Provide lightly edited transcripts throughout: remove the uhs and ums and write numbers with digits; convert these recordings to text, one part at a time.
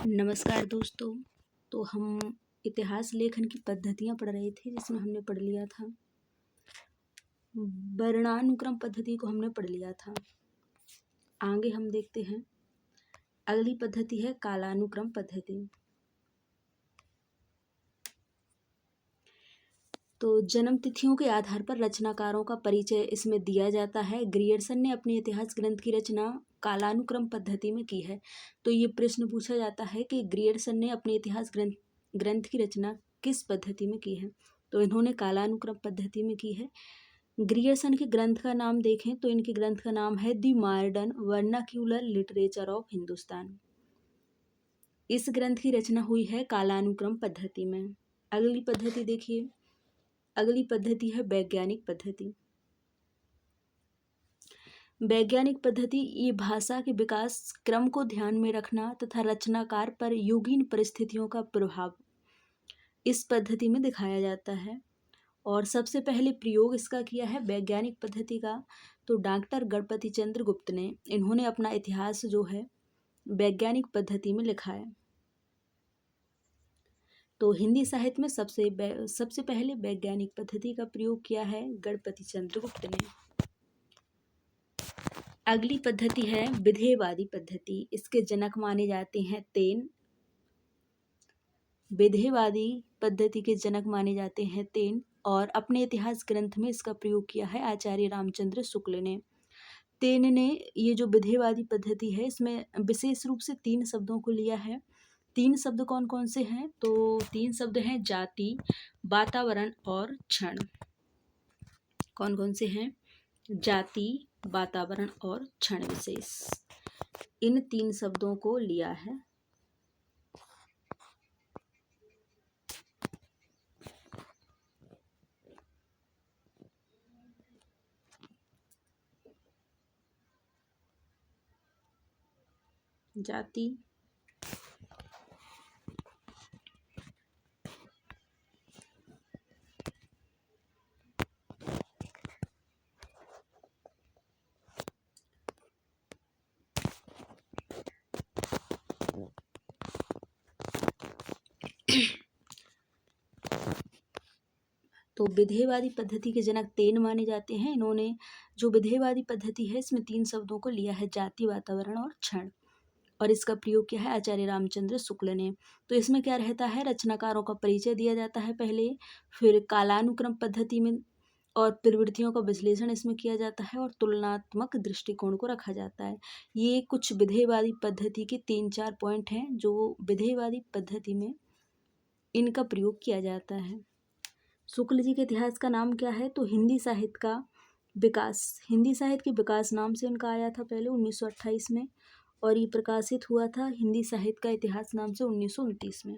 नमस्कार दोस्तों। तो हम इतिहास लेखन की पद्धतियाँ पढ़ रहे थे, जिसमें हमने पढ़ लिया था वर्णानुक्रम पद्धति को हमने पढ़ लिया था। आगे हम देखते हैं, अगली पद्धति है कालानुक्रम पद्धति। तो जन्म तिथियों के आधार पर रचनाकारों का परिचय इसमें दिया जाता है। ग्रियर्सन ने अपने इतिहास ग्रंथ की रचना कालानुक्रम पद्धति में की है। तो ये प्रश्न पूछा जाता है कि ग्रियर्सन ने अपने इतिहास ग्रंथ की रचना किस पद्धति में की है। तो इन्होंने कालानुक्रम पद्धति में की है। ग्रियर्सन के ग्रंथ का नाम देखें तो इनके ग्रंथ का नाम है the modern vernacular literature of Hindustan. इस ग्रंथ की रचना हुई है कालानुक्रम पद्धति में। अगली पद्धति देखिए, अगली पद्धति है वैज्ञानिक पद्धति। वैज्ञानिक पद्धति ये भाषा के विकास क्रम को ध्यान में रखना तथा रचनाकार पर युगीन परिस्थितियों का प्रभाव इस पद्धति में दिखाया जाता है। और सबसे पहले प्रयोग इसका किया है वैज्ञानिक पद्धति का तो डॉक्टर गणपति चंद्र गुप्त ने। इन्होंने अपना इतिहास जो है वैज्ञानिक पद्धति में लिखा है। तो हिंदी साहित्य में सबसे पहले वैज्ञानिक पद्धति का प्रयोग किया है गणपति चंद्र गुप्त ने। अगली पद्धति है विधेयवादी पद्धति। इसके जनक माने जाते हैं तेन। विधेयवादी पद्धति के जनक माने जाते हैं तेन और अपने इतिहास ग्रंथ में इसका प्रयोग किया है आचार्य रामचंद्र शुक्ल ने। तेन ने ये जो विधेयवादी पद्धति है इसमें विशेष रूप से 3 शब्दों को लिया है। 3 शब्द कौन कौन से हैं? तो 3 शब्द हैं जाति, वातावरण और क्षण। कौन कौन से हैं? जाति, वातावरण और क्षण विशेष। इन 3 शब्दों को लिया है। जाति, तो विधेयवादी पद्धति के जनक तेन माने जाते हैं। इन्होंने जो विधेयवादी पद्धति है इसमें 3 शब्दों को लिया है, जाति, वातावरण और क्षण, और इसका प्रयोग किया है आचार्य रामचंद्र शुक्ल ने। तो इसमें क्या रहता है, रचनाकारों का परिचय दिया जाता है पहले, फिर कालानुक्रम पद्धति में और प्रवृत्तियों का विश्लेषण इसमें किया जाता है और तुलनात्मक दृष्टिकोण को रखा जाता है। ये कुछ विधेयवादी पद्धति के 3-4 पॉइंट हैं जो विधेयवादी पद्धति में इनका प्रयोग किया जाता है। शुक्ल जी के इतिहास का नाम क्या है? तो हिंदी साहित्य का विकास, हिंदी साहित्य के विकास नाम से इनका आया था पहले 1928 में, और ये प्रकाशित हुआ था हिंदी साहित्य का इतिहास नाम से 1929 में।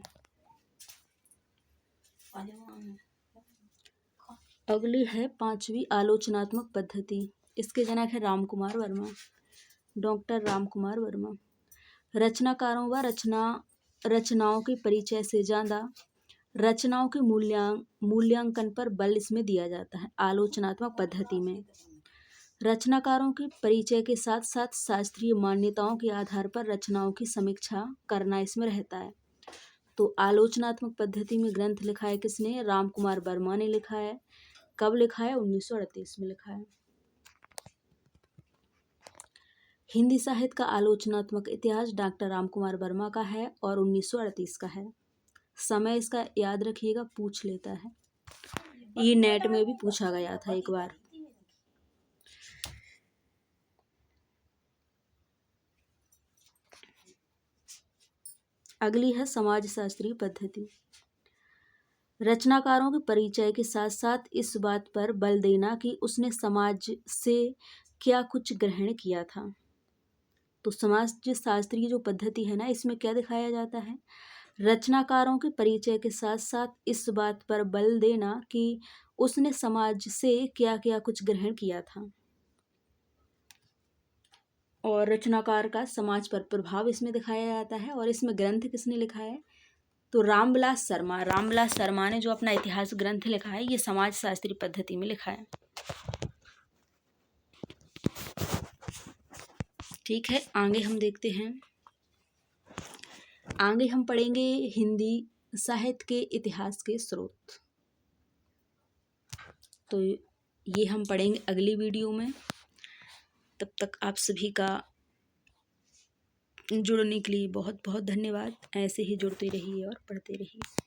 अगली है 5वीं आलोचनात्मक पद्धति। इसके जनक है रामकुमार वर्मा, डॉक्टर रामकुमार वर्मा। रचनाकारों व रचनाओं के परिचय से ज़्यादा रचनाओं के मूल्यांकन पर बल इसमें दिया जाता है। आलोचनात्मक पद्धति में रचनाकारों के परिचय के साथ साथ शास्त्रीय मान्यताओं के आधार पर रचनाओं की समीक्षा करना इसमें रहता है। तो आलोचनात्मक पद्धति में ग्रंथ लिखा है किसने? रामकुमार वर्मा ने लिखा है। कब लिखा है? 1938 में लिखा है। हिंदी साहित्य का आलोचनात्मक इतिहास डॉक्टर रामकुमार वर्मा का है और 1938 का है। समय इसका याद रखिएगा, पूछ लेता है, ये नेट में भी पूछा गया था एक बार। अगली है समाजशास्त्रीय पद्धति। रचनाकारों के परिचय के साथ साथ इस बात पर बल देना कि उसने समाज से क्या कुछ ग्रहण किया था। तो समाजशास्त्रीय जो पद्धति है ना, इसमें क्या दिखाया जाता है? रचनाकारों के परिचय के साथ साथ इस बात पर बल देना कि उसने समाज से क्या क्या कुछ ग्रहण किया था, और रचनाकार का समाज पर प्रभाव इसमें दिखाया जाता है। और इसमें ग्रंथ किसने लिखा है? तो रामविलास शर्मा। रामविलास शर्मा ने जो अपना इतिहास ग्रंथ लिखा है ये समाजशास्त्री पद्धति में लिखा है। ठीक है, आगे हम देखते हैं। आगे हम पढ़ेंगे हिंदी साहित्य के इतिहास के स्रोत। तो ये हम पढ़ेंगे अगली वीडियो में। तब तक आप सभी का जुड़ने के लिए बहुत बहुत धन्यवाद। ऐसे ही जुड़ते रहिए और पढ़ते रहिए।